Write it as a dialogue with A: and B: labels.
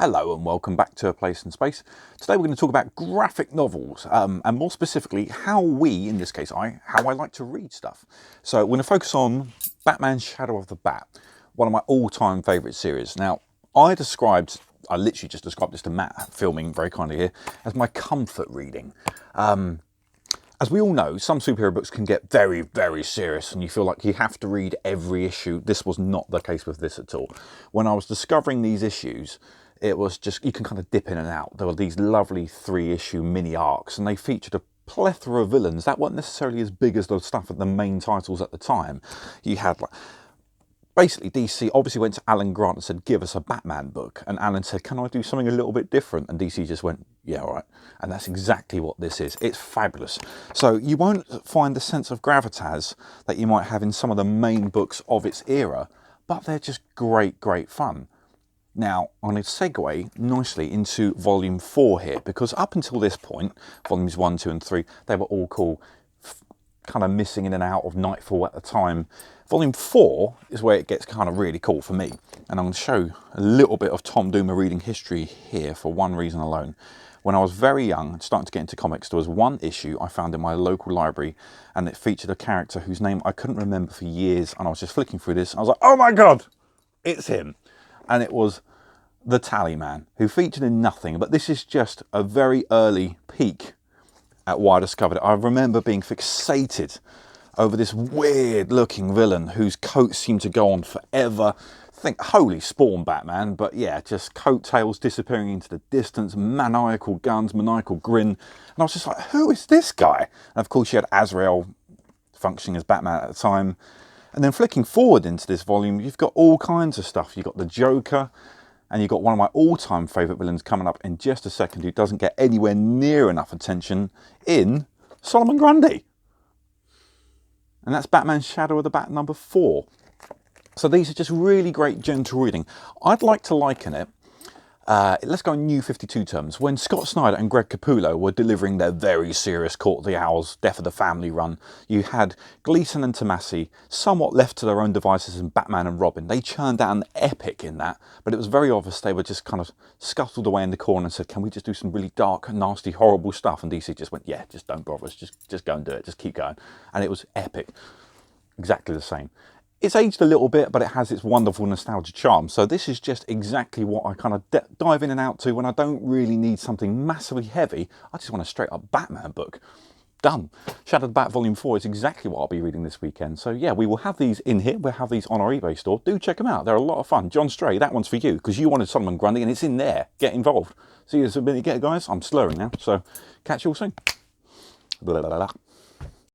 A: Hello and welcome back to A Place in Space. Today we're going to talk about graphic novels and more specifically how we, in this case how I like to read stuff. So we're going to focus on Batman Shadow of the Bat, one of my all-time favourite series. Now I literally just described this to Matt, filming very kindly here, as my comfort reading. As we all know, some superhero books can get very, very serious and you feel like you have to read every issue. This was not the case with this at all. When I was discovering these issues, it was just, you can kind of dip in and out. There were these lovely 3-issue mini arcs and they featured a plethora of villains that weren't necessarily as big as the stuff at the main titles at the time. You had like, basically DC obviously went to Alan Grant and said, give us a Batman book. And Alan said, can I do something a little bit different? And DC just went, yeah, all right. And that's exactly what this is. It's fabulous. So you won't find the sense of gravitas that you might have in some of the main books of its era, but they're just great, great fun. Now, I'm going to segue nicely into volume 4 here, because up until this point, volumes 1, 2 and 3, they were all cool, kind of missing in and out of Nightfall at the time. Volume 4 is where it gets kind of really cool for me. And I'm going to show a little bit of Tom Doomer reading history here for one reason alone. When I was very young, starting to get into comics, there was one issue I found in my local library and it featured a character whose name I couldn't remember for years. And I was just flicking through this. I was like, oh my God, it's him. And it was the Tallyman, who featured in nothing. But this is just a very early peek at why I discovered it. I remember being fixated over this weird looking villain whose coat seemed to go on forever. Think holy spawn Batman, but yeah, just coattails disappearing into the distance, maniacal guns, maniacal grin. And I was just like, who is this guy? And of course you had Azrael functioning as Batman at the time. And then flicking forward into this volume, you've got all kinds of stuff. You've got the Joker, and you've got one of my all-time favourite villains coming up in just a second who doesn't get anywhere near enough attention in Solomon Grundy. And that's Batman Shadow of the Bat number 4. So these are just really great gentle reading. I'd like to liken it, let's go in New 52 terms. When Scott Snyder and Greg Capullo were delivering their very serious Court of the Owls, Death of the Family run, you had Gleason and Tomasi somewhat left to their own devices in Batman and Robin. They churned out an epic in that, but it was very obvious they were just kind of scuttled away in the corner and said, can we just do some really dark, nasty, horrible stuff? And DC just went, yeah, just don't bother us, just go and do it, just keep going. And it was epic. Exactly the same. It's aged a little bit, but it has its wonderful nostalgia charm. So this is just exactly what I kind of dive in and out to when I don't really need something massively heavy. I just want a straight up Batman book. Done. Shadow of the Bat Volume 4 is exactly what I'll be reading this weekend. So yeah, we will have these in here. We'll have these on our eBay store. Do check them out. They're a lot of fun. John Stray, that one's for you because you wanted Solomon Grundy and it's in there. Get involved. See you in a minute, guys. I'm slurring now. So catch you all soon. Blah, blah, blah, blah.